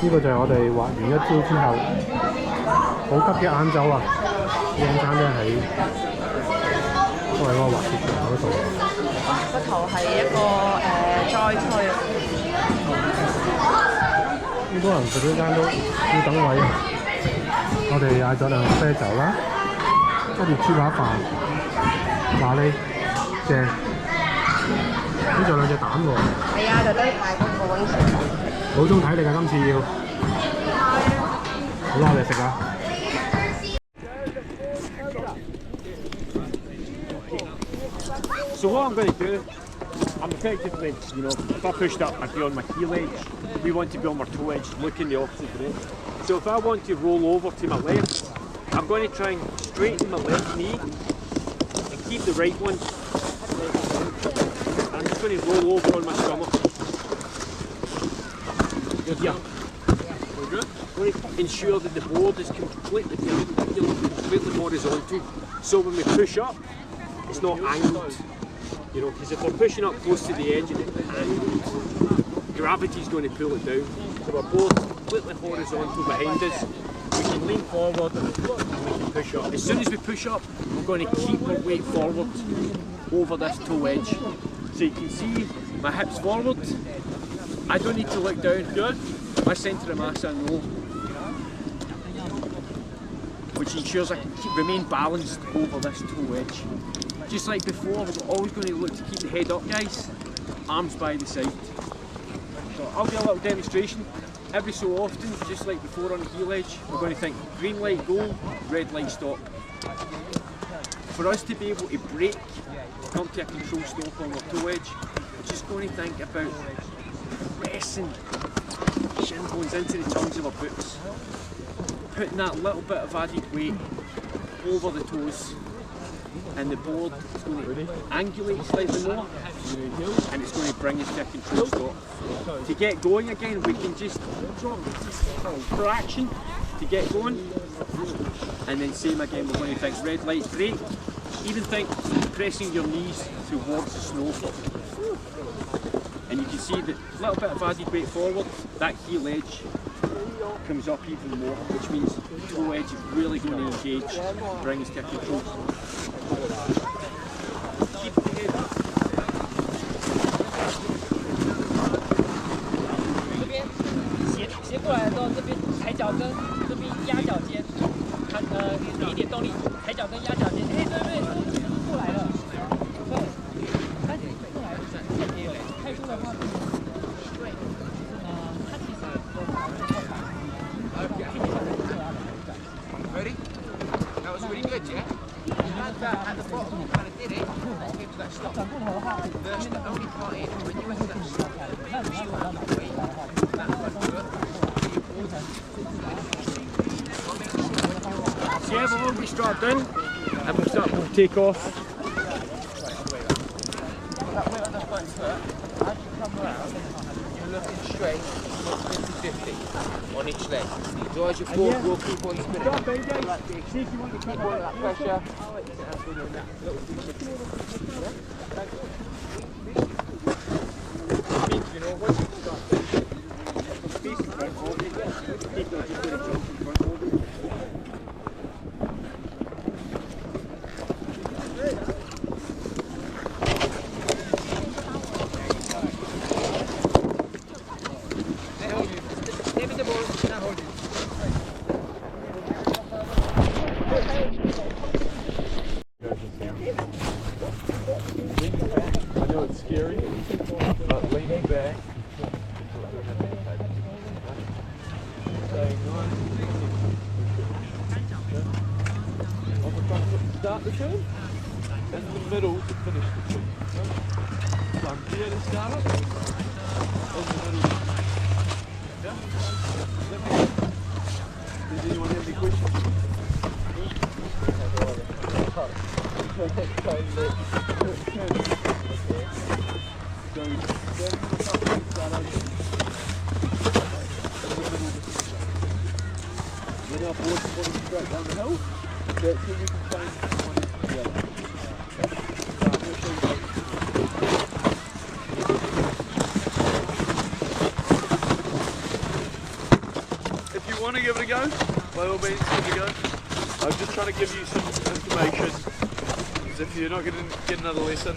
呢個就係我哋滑完一朝之後，好急嘅晏晝啊！呢間餐廳喺都喺嗰個滑雪場嗰度。個頭係一個災區。好多人食呢間都要等位啊！我哋嗌咗2啤酒啦，跟住豬扒飯、咖喱正，呢仲有2隻蛋喎。係啊，特登嗌嗰個溫泉。好中睇你㗎，今次要。好啦，我哋食啦。So what I'm going to do, I'm effectively, you know, if I pushed up, I'd be on my heel edge. We want to be on our toe edge, looking the opposite direction. So if I want to roll over to my left, I'm going to try and straighten my left knee and keep the right one. I'm just going to roll over on my stomach. Yeah. We're good. We're going to ensure that the board is completely horizontal. So when we push up, it's not angled. You know, because if we're pushing up close to the edge and it's angled, gravity's going to pull it down. So we're both completely horizontal behind us. We can lean forward and we can push up. As soon as we push up, we're going to keep our weight forward over this toe edge. So you can see my hips forward. I don't need to look down. Good. My centre of mass I know, which ensures I can remain balanced over this toe edge. Just like before, we're always going to look to keep the head up, guys. Arms by the side. So I'll do a little demonstration. Every so often, just like before on the heel edge, we're going to think green light go, red light stop. For us to be able to brake, come to a control stop on our toe edge, we're just going to think about pressing shin bones into the tongues of our boots, putting that little bit of added weight over the toes, and the board is going to angulate slightly more, and it's going to bring us to a controlled stop. To get going again, we can just drop for action to get going, and then same again, we're going to think red light, brake, even think pressing your knees towards the snow. And you can see that little bit of added weight forward, that heel edge comes up even more, which means the toe edge is really going to engage, bring us to a control. Keep it together. 这边斜过来的时候，这边踩脚跟，这边压脚尖，给一点动力，踩脚跟压脚尖，哎，对，过来了，对，开始过来了，开出的话，对，它其实Ready? That was really good, yeah? You had that at the bottom, you kind of did it, and then came to that stop. The only part is when you went to that stop, make sure that the weight, that was good. So yeah, we'll all be strapped in, and we'll start to take off. That weight on the front foot, as you come around, you're looking straight, 50-50 on each leg. So as you walk, we'll keep on spinning. Drop in, guys. See if you want to keep on That pressure. You know, once you start space in front of you, keep on just going to jump in front of you. I know it's scary, but leaning back. Start the turn, and the middle to finish the turn. So I'm here to start it, and the middle. Yeah? Does anyone have any questions? When our board's pointing straight down the hill, that's when we can change one to the other. If you want to give it a go, by all means give it a go. I'm just trying to give you some information, because if you're not going to get another lesson,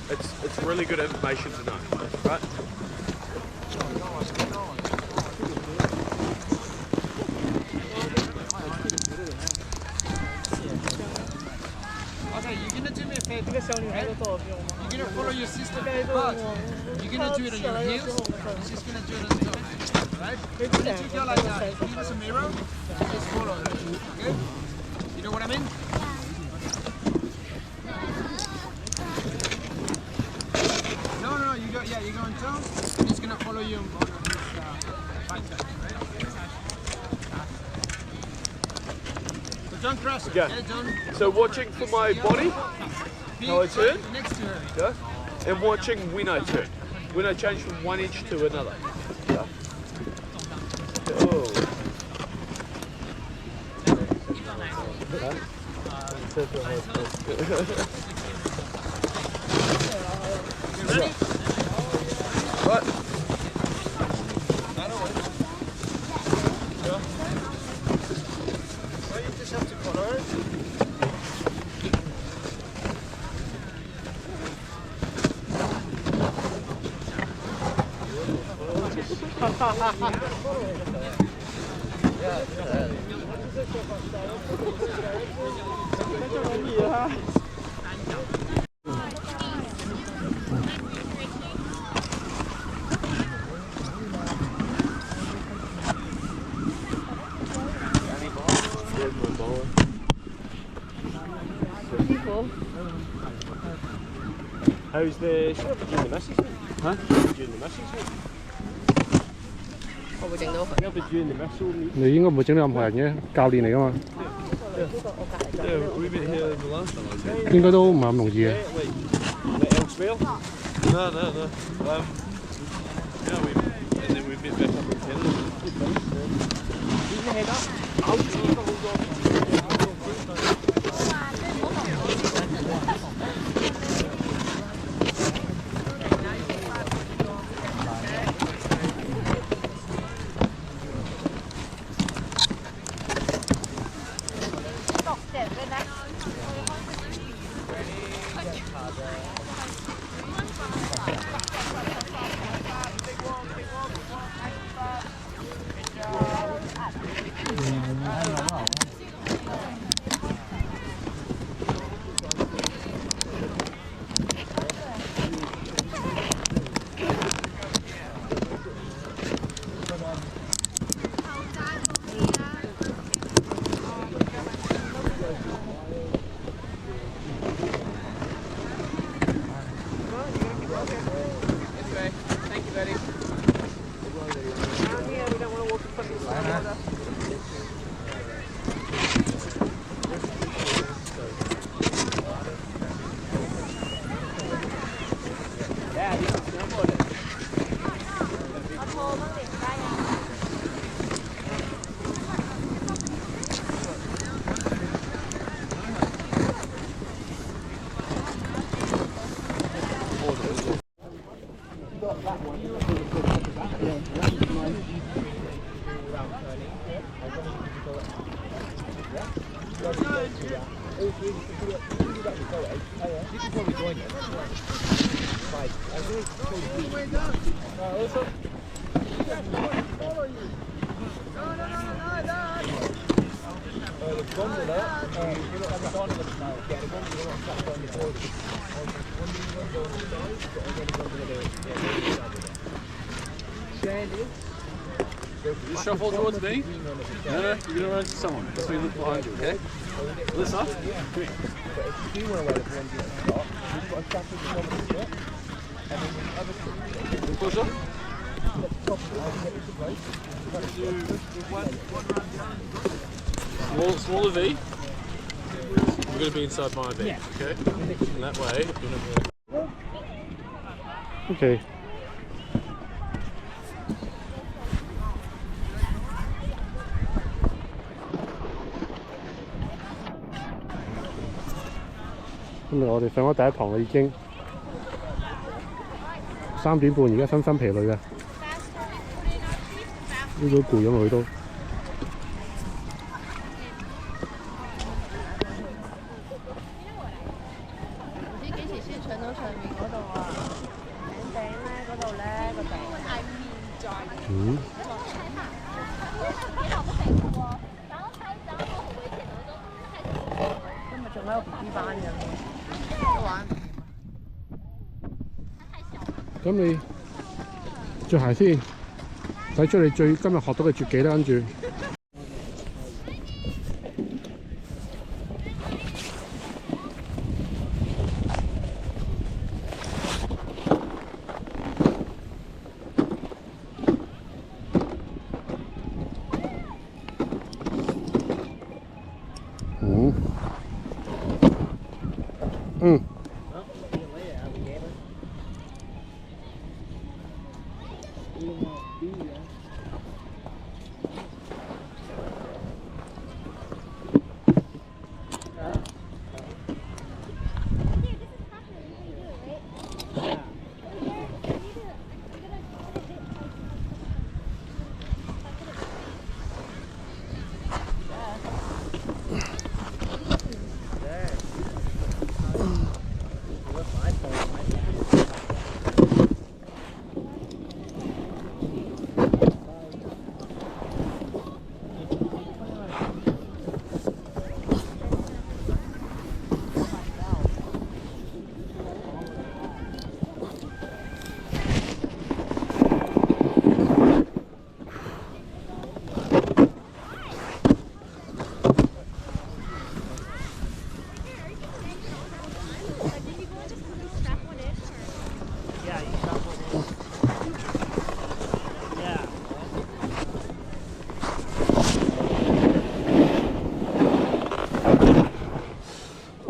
it's really good information to know, right? Okay, you're gonna do me a favor. Right? You're gonna follow your sister, but you're gonna do it on your heels. She's gonna do it on the top. Right? When you go like that, if you use a mirror, just follow her. Okay? You know what I mean? No, you go. Yeah, you go on top. And he's gonna follow you on his back side. Right? So don't crash it. Yeah. Okay? Don't. So watching for my body, how I turn, Next to her. yeah, and watching when I turn, when I change from one edge to another. Yeah. Oh. Ready? What? Well, you just have to follow it. How's the shop? Doing the misses? Huh? Doing the misses? Oh, 我會整到佢。你應該唔會整到任何人嘅，教練嚟噶嘛。應該都唔係咁容易嘅。You shuffle towards me. No, you're gonna run into someone. That's me look behind you, okay? Listen up. Come here. Closer. Smaller V. You're gonna be inside my V, okay? And that way, you're gonna. OK。今日我哋上咗第一堂啦，已經3點半，而家身心疲累嘅，呢都攰咗佢都。唔知幾時先上到上面嗰度啊？頂咧嗰度咧個頂。嗯。今日仲喺個 BB 班嘅。咁你着鞋先，睇出你今日學到嘅絕技啦，跟住。嗯。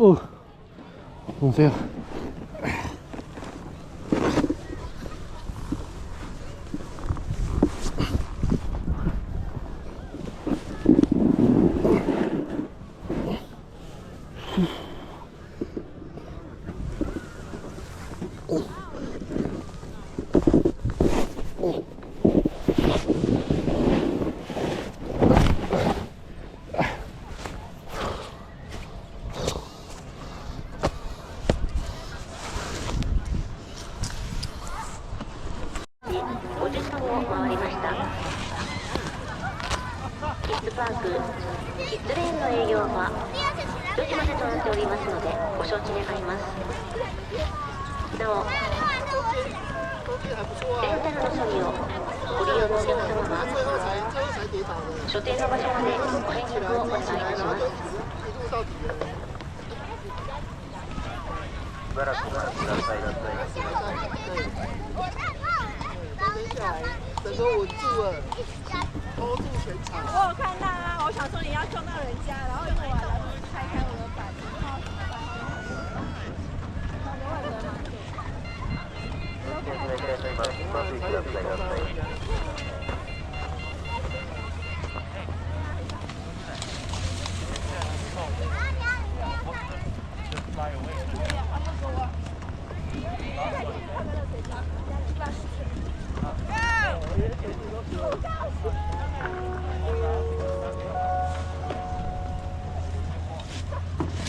Oh, non faire.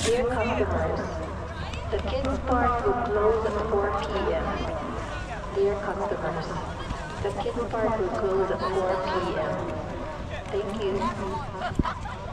Dear customers, the kids' park will close at 4 p.m. Dear customers, the kids' park will close at 4 p.m. Thank you.